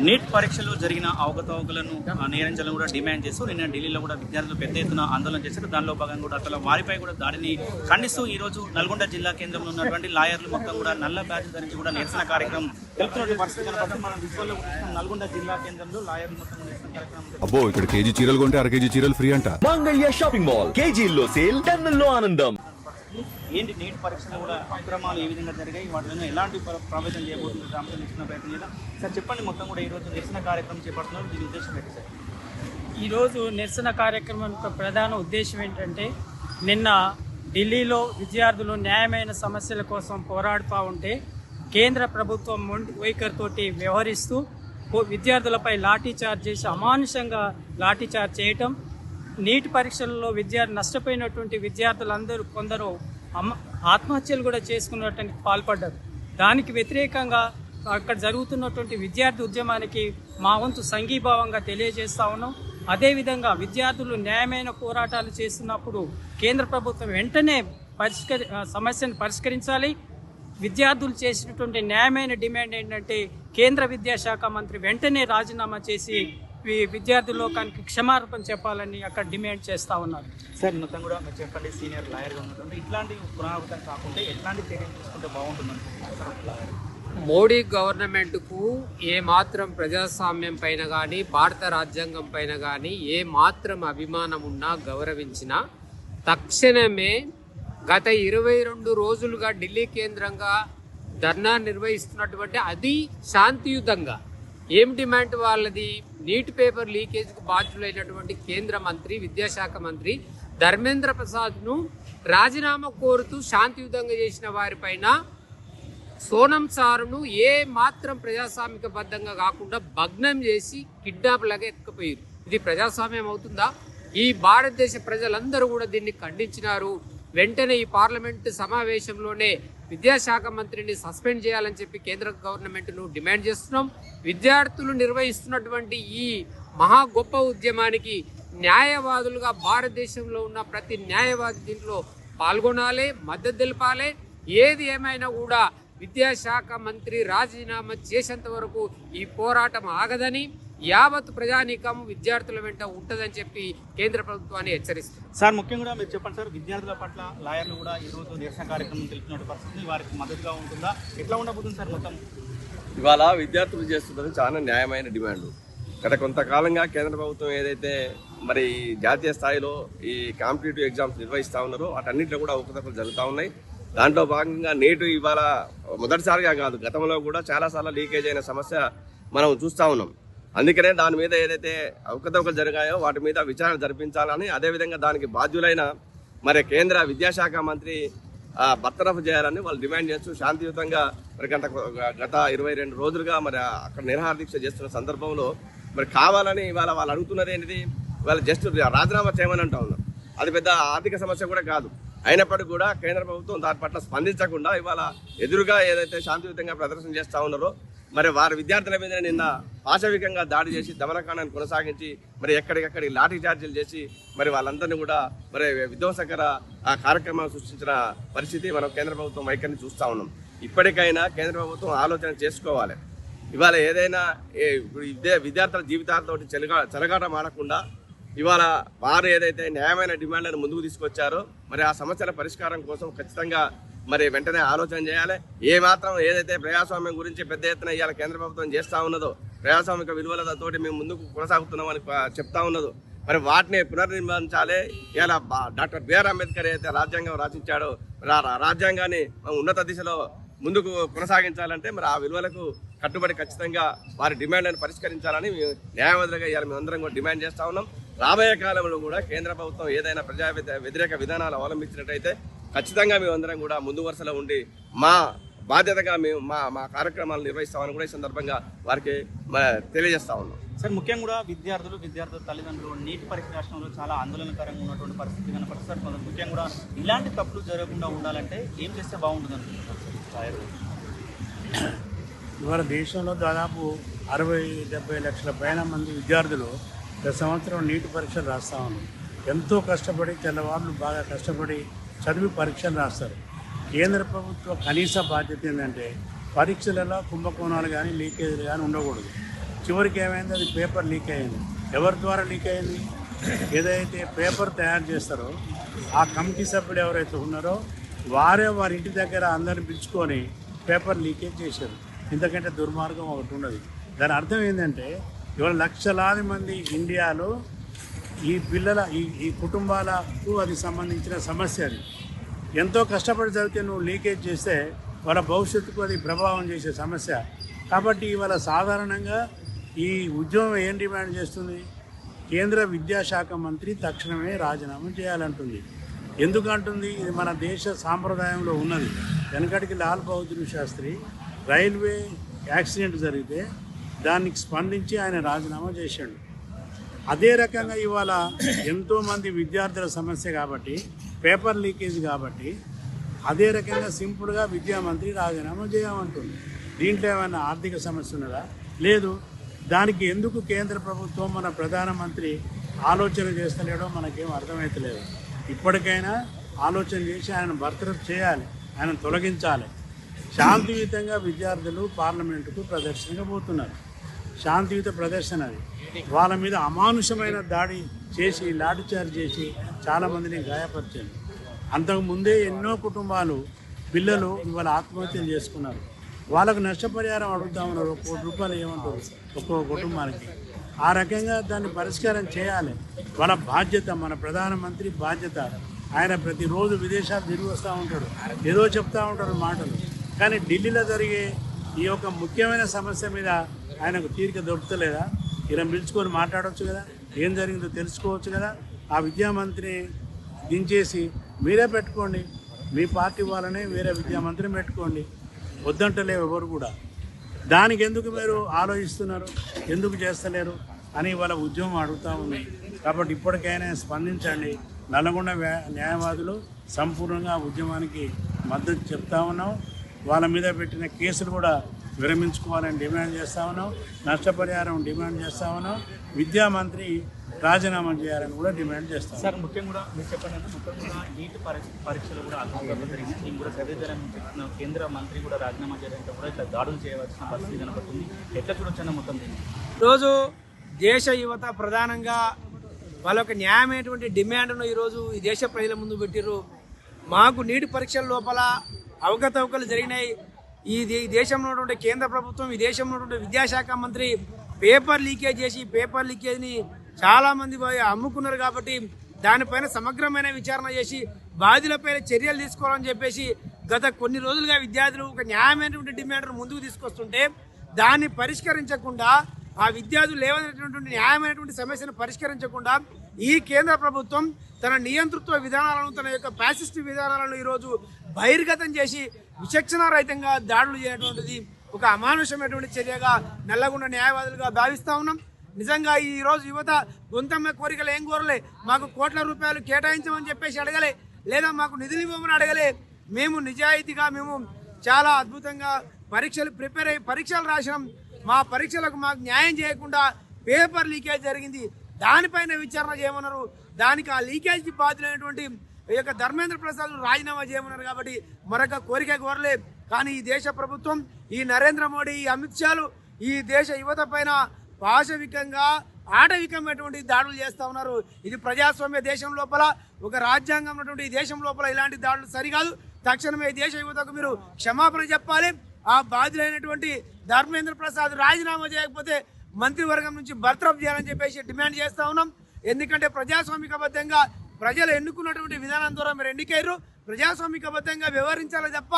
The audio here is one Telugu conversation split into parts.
నీట్ పరీక్షలో జరిగిన అవకతవకలను నియంత్రించాలని కూడా డిమాండ్ చేస్తూ నిన్న ఢిల్లీలో కూడా విద్యార్థులు పెద్ద ఎత్తున ఆందోళన చేశారు. దానిలో భాగంగా కూడా అసలు వారిపై కూడా దాడిని ఖండిస్తూ ఈ రోజు నల్గొండ జిల్లా కేంద్రంలో ఉన్నటువంటి లాయర్లు మొత్తం కూడా నల్ల బ్యాడ్జ్ ధరించి కూడా నిరసన కార్యక్రమం తెలుపుతున్న పరిస్థితి కనపడతాం. మనం విజువల్లో నల్గొండ జిల్లా కేంద్రంలో లాయర్లు మొత్తం నిరసన కార్యక్రమం. అబ్బో, ఇక్కడ కేజీ చీరలు కొంటే అర కేజీ చీరలు ఫ్రీ అంట. మంగళ్య షాపింగ్ మాల్, కేజీల్లో సేల్, టన్నుల్లో ఆనందం. ఏంటి నీట్ పరీక్షలు కూడా అక్రమాలు ఏ విధంగా జరిగాయి, వాటిలో ఎలాంటి ప్రభావితం చేయబోతుంది రామచంద్ర నిరసన ప్రయత్నం చేద్దాం. సార్ చెప్పండి, మొత్తం కూడా ఈరోజు నిరసన కార్యక్రమం చేపడుతున్నారు, దీని ఉద్దేశం ఏంటి సార్? ఈరోజు నిరసన కార్యక్రమం యొక్క ప్రధాన ఉద్దేశం ఏంటంటే, నిన్న ఢిల్లీలో విద్యార్థులు న్యాయమైన సమస్యల కోసం పోరాడుతూ ఉంటే కేంద్ర ప్రభుత్వం మొండి వైఖరితోటి వ్యవహరిస్తూ విద్యార్థులపై లాఠీచార్జ్ చేసి అమానుషంగా లాఠీచార్జ్ చేయటం, నీట్ పరీక్షలలో నష్టపోయినటువంటి విద్యార్థులందరూ కొందరు ఆత్మహత్యలు కూడా చేసుకున్నటువంటి పాల్పడ్డారు. దానికి వ్యతిరేకంగా అక్కడ జరుగుతున్నటువంటి విద్యార్థి ఉద్యమానికి మా వంతు సంఘీభావంగా తెలియజేస్తా ఉన్నాం. అదేవిధంగా విద్యార్థులు న్యాయమైన పోరాటాలు చేస్తున్నప్పుడు కేంద్ర ప్రభుత్వం వెంటనే సమస్యను పరిష్కరించాలి. విద్యార్థులు చేసినటువంటి న్యాయమైన డిమాండ్ ఏంటంటే, కేంద్ర విద్యాశాఖ మంత్రి వెంటనే రాజీనామా చేసి విద్యార్థి లోకానికి క్షమాపణ చెప్పాలని అక్కడ డిమాండ్ చేస్తూ ఉన్నారు. సార్ మొత్తం కూడా మీరు చెప్పండి, సీనియర్ లాయర్గా ఉన్నటువంటి ఇట్లాంటి పునరావృతం కాకుండా ఎట్లాంటి చర్యలు తీసుకుంటే బాగుంటుందని మోడీ గవర్నమెంట్కు ఏ మాత్రం ప్రజాస్వామ్యం పైన కానీ భారత రాజ్యాంగం పైన కానీ ఏ మాత్రం అభిమానం ఉన్నా గౌరవించినా తక్షణమే గత 22 రోజులుగా ఢిల్లీ కేంద్రంగా ధర్నా నిర్వహిస్తున్నటువంటి అది శాంతియుతంగా ఏం డిమాండ్ వాళ్ళది, నీట్ పేపర్ లీకేజ్కి బాధ్యులైనటువంటి కేంద్ర మంత్రి విద్యాశాఖ మంత్రి ధర్మేంద్ర ప్రసాద్ను రాజీనామా కోరుతూ శాంతియుతంగా చేసిన వారిపైన సోనం సారును ఏ మాత్రం ప్రజాస్వామికబద్ధంగా కాకుండా భగ్నం చేసి కిడ్నాప్ లాగా ఎత్తుకుపోయారు. ఇది ప్రజాస్వామ్యం అవుతుందా? ఈ భారతదేశ ప్రజలందరూ కూడా దీన్ని ఖండించినారు. వెంటనే ఈ పార్లమెంటు సమావేశంలోనే విద్యాశాఖ మంత్రిని సస్పెండ్ చేయాలని చెప్పి కేంద్ర గవర్నమెంట్ను డిమాండ్ చేస్తున్నాం. విద్యార్థులు నిర్వహిస్తున్నటువంటి ఈ మహా గొప్ప ఉద్యమానికి న్యాయవాదులుగా భారతదేశంలో ఉన్న ప్రతి న్యాయవాది దీంట్లో పాల్గొనాలి, మద్దతు తెలపాలి. ఏది ఏమైనా కూడా విద్యాశాఖ మంత్రి రాజీనామా చేసేంత వరకు ఈ పోరాటం ఆగదని, యావత్ ప్రజానీకం విద్యార్థుల వెంట ఉంటుందని చెప్పి కేంద్ర ప్రభుత్వాన్ని హెచ్చరిస్తుంది. సార్ ముఖ్యంగా మీరు చెప్పండి సార్, విద్యార్థుల పట్ల లాయర్లు కూడా ఈరోజు నిరసన కార్యక్రమం తెలిపిన పరిస్థితి వారికి మద్దతుగా ఉంటుందా, ఎట్లా ఉండబోతుంది సార్? మొత్తం ఇవాళ విద్యార్థులు చేస్తున్నది చాలా న్యాయమైన డిమాండ్. గత కొంతకాలంగా కేంద్ర ప్రభుత్వం ఏదైతే మరి జాతీయ స్థాయిలో ఈ కాంపిటేటివ్ ఎగ్జామ్స్ నిర్వహిస్తూ ఉన్నారో వాటన్నింటిలో కూడా అవకతవకలు జరుగుతూ ఉన్నాయి. దాంట్లో భాగంగా నేటు ఇవాళ మొదటిసారిగా కాదు, గతంలో కూడా చాలాసార్లు లీకేజ్ అయిన సమస్య మనం చూస్తూ ఉన్నాం. అందుకనే దాని మీద ఏదైతే అవకతవకలు జరిగాయో వాటి మీద విచారణ జరిపించాలని, అదేవిధంగా దానికి బాధ్యులైన మరి కేంద్ర విద్యాశాఖ మంత్రి బర్తరఫ్ చేయాలని వాళ్ళు డిమాండ్ చేస్తూ శాంతియుతంగా మరి గత 22 రోజులుగా మరి అక్కడ నిరాహార దీక్ష చేస్తున్న సందర్భంలో మరి కావాలని ఇవాళ వాళ్ళు అడుగుతున్నది ఏంటిది, వాళ్ళు జస్ట్ రాజీనామా చేయమని అంటూ ఉన్నారు. అది పెద్ద ఆర్థిక సమస్య కూడా కాదు. అయినప్పటికీ కూడా కేంద్ర ప్రభుత్వం దాని పట్ల స్పందించకుండా ఇవాళ ఎదురుగా ఏదైతే శాంతియుతంగా ప్రదర్శన చేస్తూ ఉన్నారో మరి వారి విద్యార్థుల మీద నిన్న పాశవికంగా దాడి చేసి దమనకాండాన్ని కొనసాగించి మరి ఎక్కడికక్కడి లాఠీ చార్జీలు చేసి మరి వాళ్ళందరినీ కూడా మరి విధ్వంసకర కార్యక్రమాలు సృష్టించిన పరిస్థితి మనం కేంద్ర ప్రభుత్వం వైఖరిని చూస్తూ ఉన్నాం. ఇప్పటికైనా కేంద్ర ప్రభుత్వం ఆలోచన చేసుకోవాలి. ఇవాళ ఏదైనా విద్యార్థుల జీవితాలతో చెలగాట మాడకుండా ఇవాళ వారు ఏదైతే న్యాయమైన డిమాండ్లను ముందుకు తీసుకొచ్చారో మరి ఆ సమస్యల పరిష్కారం కోసం ఖచ్చితంగా మరి వెంటనే ఆలోచన చేయాలి. ఏ మాత్రం ఏదైతే ప్రజాస్వామ్యం గురించి పెద్ద ఎత్తున ఇవాళ కేంద్ర ప్రభుత్వం చేస్తూ ఉన్నదో, ప్రజాస్వామిక విలువలతోటి మేము ముందుకు కొనసాగుతున్నామని చెప్తా ఉన్నదో మరి వాటిని పునర్నిర్మించాలి. ఇలా డాక్టర్ బిఆర్ అంబేద్కర్ ఏదైతే రాజ్యాంగం రచించాడో రాజ్యాంగాన్ని ఉన్నత దిశలో ముందుకు కొనసాగించాలంటే మరి ఆ విలువలకు కట్టుబడి ఖచ్చితంగా వారి డిమాండ్లను పరిష్కరించాలని న్యాయవాదులుగా ఇవాళ మేమందరం కూడా డిమాండ్ చేస్తూ ఉన్నాం. రాబోయే కాలంలో కూడా కేంద్ర ప్రభుత్వం ఏదైనా ప్రజా వ్యతిరేక విధానాలు అవలంబించినట్టయితే ఖచ్చితంగా మేమందరం కూడా ముందు వరుసలో ఉండి మా బాధ్యతగా మేము మా కార్యక్రమాలు నిర్వహిస్తామని కూడా ఈ సందర్భంగా వారికి తెలియజేస్తా ఉన్నాం. సార్ ముఖ్యంగా కూడా విద్యార్థుల తల్లిదండ్రులు నీటి పరీక్ష రాష్ట్రంలో చాలా ఆందోళనకరంగా ఉన్నటువంటి పరిస్థితి కనపడుతుంది. ముఖ్యంగా కూడా ఇలాంటి తప్పులు జరగకుండా ఉండాలంటే ఏం చేస్తే బాగుంటుంది అనుకుంటున్నారు? ఇవాళ దేశంలో దాదాపు 60-70 లక్షల పైన మంది విద్యార్థులు గత సంవత్సరం నీటి పరీక్షలు రాస్తా ఉన్నారు. ఎంతో కష్టపడి తెల్లవాళ్ళు బాగా కష్టపడి చదివి పరీక్షలు రాస్తారు. కేంద్ర ప్రభుత్వ కనీస బాధ్యత ఏంటంటే పరీక్షలలో కుంభకోణాలు కానీ లీకేజీలు కానీ ఉండకూడదు. చివరికి ఏమైంది, అది పేపర్ లీక్ అయింది. ఎవరి ద్వారా లీక్ అయింది? ఏదైతే పేపర్ తయారు చేస్తారో ఆ కమిటీ సభ్యులు ఎవరైతే ఉన్నారో వారి ఇంటి దగ్గర అందరిని పిలుచుకొని పేపర్ లీకేజ్ చేశారు. ఇంతకంటే దుర్మార్గం ఒకటి ఉన్నది. దాని అర్థం ఏంటంటే ఇవాళ లక్షలాది మంది ఇండియాలో ఈ పిల్లల ఈ కుటుంబాలకు అది సంబంధించిన సమస్య. అది ఎంతో కష్టపడి చదివితే నువ్వు లీకేజ్ చేస్తే వాళ్ళ భవిష్యత్తుకు అది ప్రభావం చేసే సమస్య. కాబట్టి ఇవాళ సాధారణంగా ఈ ఉద్యమం ఏం డిమాండ్ చేస్తుంది? కేంద్ర విద్యాశాఖ మంత్రి తక్షణమే రాజీనామా చేయాలంటుంది. ఎందుకంటుంది? ఇది మన దేశ సాంప్రదాయంలో ఉన్నది. వెనకటికి లాల్ బహదూర్ శాస్త్రి రైల్వే యాక్సిడెంట్ జరిగితే దానికి స్పందించి ఆయన రాజీనామా చేశాడు. అదే రకంగా ఇవాళ ఎంతోమంది విద్యార్థుల సమస్య కాబట్టి, పేపర్ లీకేజ్ కాబట్టి, అదే రకంగా సింపుల్గా విద్యామంత్రి రాజీనామా చేయమంటుంది. దీంట్లో ఏమైనా ఆర్థిక సమస్య ఉన్నదా? లేదు. దానికి ఎందుకు కేంద్ర ప్రభుత్వం మన ప్రధానమంత్రి ఆలోచన చేస్తలేడో మనకేం అర్థమవుతలేదు. ఇప్పటికైనా ఆలోచన చేసి ఆయన బర్తరఫ్ చేయాలి, ఆయన తొలగించాలి. శాంతియుతంగా విద్యార్థులు పార్లమెంటుకు ప్రదర్శనగా పోతున్నారు. శాంతియుత ప్రదర్శన అది. వాళ్ళ మీద అమానుషమైన దాడి చేసి లాఠీచార్జ్ చేసి చాలామందిని గాయపరిచారు. అంతకుముందే ఎన్నో కుటుంబాలు పిల్లలు ఇవాళ ఆత్మహత్యలు చేసుకున్నారు. వాళ్ళకు నష్టపరిహారం అడుగుతా ఉన్నారు. ₹1 కోటి ఏమంటారు ఒక్కో కుటుంబానికి. ఆ రకంగా దాన్ని పరిష్కారం చేయాలి. వాళ్ళ బాధ్యత, మన ప్రధానమంత్రి బాధ్యత. ఆయన ప్రతిరోజు విదేశాలు తిరిగి వస్తూ ఉంటాడు, ఏదో చెప్తూ ఉంటాడు మాటలు. కానీ ఢిల్లీలో జరిగే ఈ యొక్క ముఖ్యమైన సమస్య మీద ఆయనకు తీరిక దొరుకుతలేదా? ఈయన పిలుచుకొని మాట్లాడవచ్చు కదా, ఏం జరిగిందో తెలుసుకోవచ్చు కదా. ఆ విద్యామంత్రిని దించేసి మీరే పెట్టుకోండి, మీ పార్టీ వాళ్ళనే వేరే విద్యామంత్రిని పెట్టుకోండి. వద్దంటలేవు ఎవరు కూడా. దానికి ఎందుకు మీరు ఆలోచిస్తున్నారు, ఎందుకు చేస్తలేరు అని వాళ్ళ ఉద్యమం అడుగుతూ ఉన్నాయి. కాబట్టి ఇప్పటికైనా స్పందించండి. నల్గొండ న్యాయవాదులు సంపూర్ణంగా ఉద్యమానికి మద్దతు చెప్తా ఉన్నాం. వాళ్ళ మీద పెట్టిన కేసులు కూడా విరమించుకోవాలని డిమాండ్ చేస్తూ ఉన్నాం. నష్టపరిహారం డిమాండ్ చేస్తూ ఉన్నాం. విద్యామంత్రి రాజీనామా చేయాలని కూడా డిమాండ్ చేస్తాం. సార్ ముఖ్యంగా కూడా మీరు చెప్పండి అన్న, ముఖ్యంగా నీట్ పరీక్షలు కూడా అర్థంలో జరిగింది. దీన్ని కూడా చదివించాలని చెప్తున్న కేంద్ర మంత్రి కూడా రాజీనామా చేయాలంటే కూడా ఇట్లా దాడులు చేయవలసిన పరిస్థితి కనబడుతుంది. ఎట్లా చూడొచ్చన్న మొత్తం దీన్ని? ఈరోజు దేశ యువత ప్రధానంగా వాళ్ళ యొక్క న్యాయమైనటువంటి డిమాండ్ను ఈరోజు ఈ దేశ ప్రజల ముందు పెట్టిర్రు. మాకు నీటి పరీక్షల లోపల అవకతవకలు జరిగినాయి. ఈ దేశంలో ఉన్నటువంటి కేంద్ర ప్రభుత్వం, ఈ దేశంలో ఉన్నటువంటి విద్యాశాఖ మంత్రి పేపర్ లీకేజ్ చేసి పేపర్ లీకేజ్ని చాలామంది అమ్ముకున్నారు. కాబట్టి దానిపైన సమగ్రమైన విచారణ చేసి బాధ్యులపైన చర్యలు తీసుకోవాలని చెప్పేసి గత కొన్ని రోజులుగా విద్యార్థులు ఒక న్యాయమైనటువంటి డిమాండ్ను ముందుకు తీసుకొస్తుంటే దాన్ని పరిష్కరించకుండా, ఆ విద్యార్థులు లేవనటువంటి న్యాయమైనటువంటి సమస్యను పరిష్కరించకుండా ఈ కేంద్ర ప్రభుత్వం తన నియంతృత్వ విధానాలను, తన యొక్క ఫ్యాసిస్ట్ విధానాలను ఈరోజు బహిర్గతం చేసి విచక్షణారహితంగా దాడులు చేయటువంటిది ఒక అమానుషమైనటువంటి చర్యగా నల్లగొండ న్యాయవాదులుగా భావిస్తూ ఉన్నాం. నిజంగా ఈరోజు యువత గొంతమ్మ కోరికలు ఏం కోరలే. మాకు ₹1,00,00,000 కేటాయించమని చెప్పేసి అడగలే, లేదా మాకు నిధులు ఇవ్వమని అడగలే. మేము నిజాయితీగా మేము చాలా అద్భుతంగా పరీక్షలు ప్రిపేర్ అయ్యి పరీక్షలు రాసినాం. మా పరీక్షలకు మాకు న్యాయం చేయకుండా పేపర్ లీకేజ్ జరిగింది, దానిపైన విచారణ చేయమన్నారు. దానికి ఆ లీకేజ్కి బాధ్యులైనటువంటి ఈ యొక్క ధర్మేంద్ర ప్రసాద్ రాజీనామా చేయమన్నారు. కాబట్టి మరొక కోరిక కోరలే. కానీ ఈ దేశ ప్రభుత్వం, ఈ నరేంద్ర మోడీ, ఈ అమిత్ షాలు ఈ దేశ యువత పైన పాశవికంగా ఆటవికమైనటువంటి దాడులు చేస్తూ ఉన్నారు. ఇది ప్రజాస్వామ్య దేశం లోపల, ఒక రాజ్యాంగం ఉన్నటువంటి ఈ దేశం లోపల ఇలాంటి దాడులు సరికాదు. తక్షణమే ఈ దేశ యువతకు మీరు క్షమాపణ చెప్పాలి. ఆ బాధ్యులైనటువంటి ధర్మేంద్ర ప్రసాద్ రాజీనామా చేయకపోతే మంత్రివర్గం నుంచి బర్తరఫ్ చేయాలని చెప్పేసి డిమాండ్ చేస్తూ ఉన్నాం. ఎందుకంటే ప్రజాస్వామికబద్ధంగా ప్రజలు ఎన్నుకున్నటువంటి విధానం ద్వారా మీరు ఎన్నికయ్యారు. ప్రజాస్వామికబద్ధంగా వ్యవహరించాలి తప్ప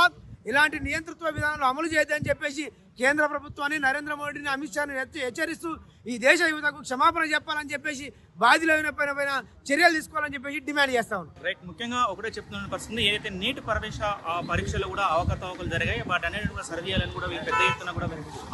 ఇలాంటి నియంతృత్వ విధానాలు అమలు చేయొద్దని చెప్పేసి కేంద్ర ప్రభుత్వాన్ని, నరేంద్ర మోడీని, అమిత్ షాని హెచ్చరిస్తూ ఈ దేశ యువతకు క్షమాపణ చెప్పాలని చెప్పేసి బాధ్యులైన పైన చర్యలు తీసుకోవాలని చెప్పేసి డిమాండ్ చేస్తా ఉన్నాం. రైట్. ముఖ్యంగా ఒకటే చెప్తున్న పరిస్థితి, ఏదైతే నీట్ ప్రవేశ పరీక్షలు కూడా అవకతవకలు జరిగాయి, వాటి అన్నిటి కూడా సరి చేయాలని కూడా పెద్ద ఎత్తున కూడా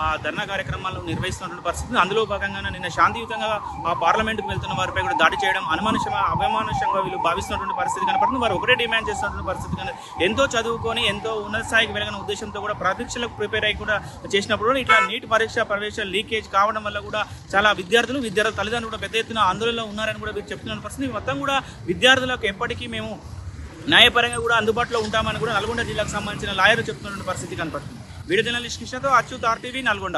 ఆ ధర్నా కార్యక్రమాలు నిర్వహిస్తున్నటువంటి పరిస్థితి. అందులో భాగంగానే నిన్న శాంతియుతంగా ఆ పార్లమెంట్కి వెళ్తున్న వారిపై కూడా దాడి చేయడం అభిమానుషంగా వీళ్ళు భావిస్తున్నటువంటి పరిస్థితి కనపడుతుంది. వారు ఒకటే డిమాండ్ చేస్తున్నటువంటి పరిస్థితి కానీ ఎంతో చదువుకొని ఎంతో ఉన్నత స్థాయికి వెళ్ళిన ఉద్దేశంతో కూడా పరీక్షలకు ప్రిపేర్ అయ్యి కూడా చేసినప్పుడు ఇట్లా నీట్ ప్రవేశ లీకేజ్ కావడం వల్ల కూడా చాలా విద్యార్థుల తల్లిదండ్రులు కూడా పెద్ద ఎత్తున ఆందోళనలో ఉన్నారని కూడా వీరు చెప్తున్న పరిస్థితి. మొత్తం కూడా విద్యార్థులకు ఎప్పటికీ మేము న్యాయపరంగా కూడా అందుబాటులో ఉంటామని కూడా నల్గొండ జిల్లాకు సంబంధించిన లాయర్ చెప్తున్న పరిస్థితి కనపడుతుంది. వీడియో జర్నలిస్ట్ కృష్ణతో అచ్యుత్, RTV, నల్గొండ.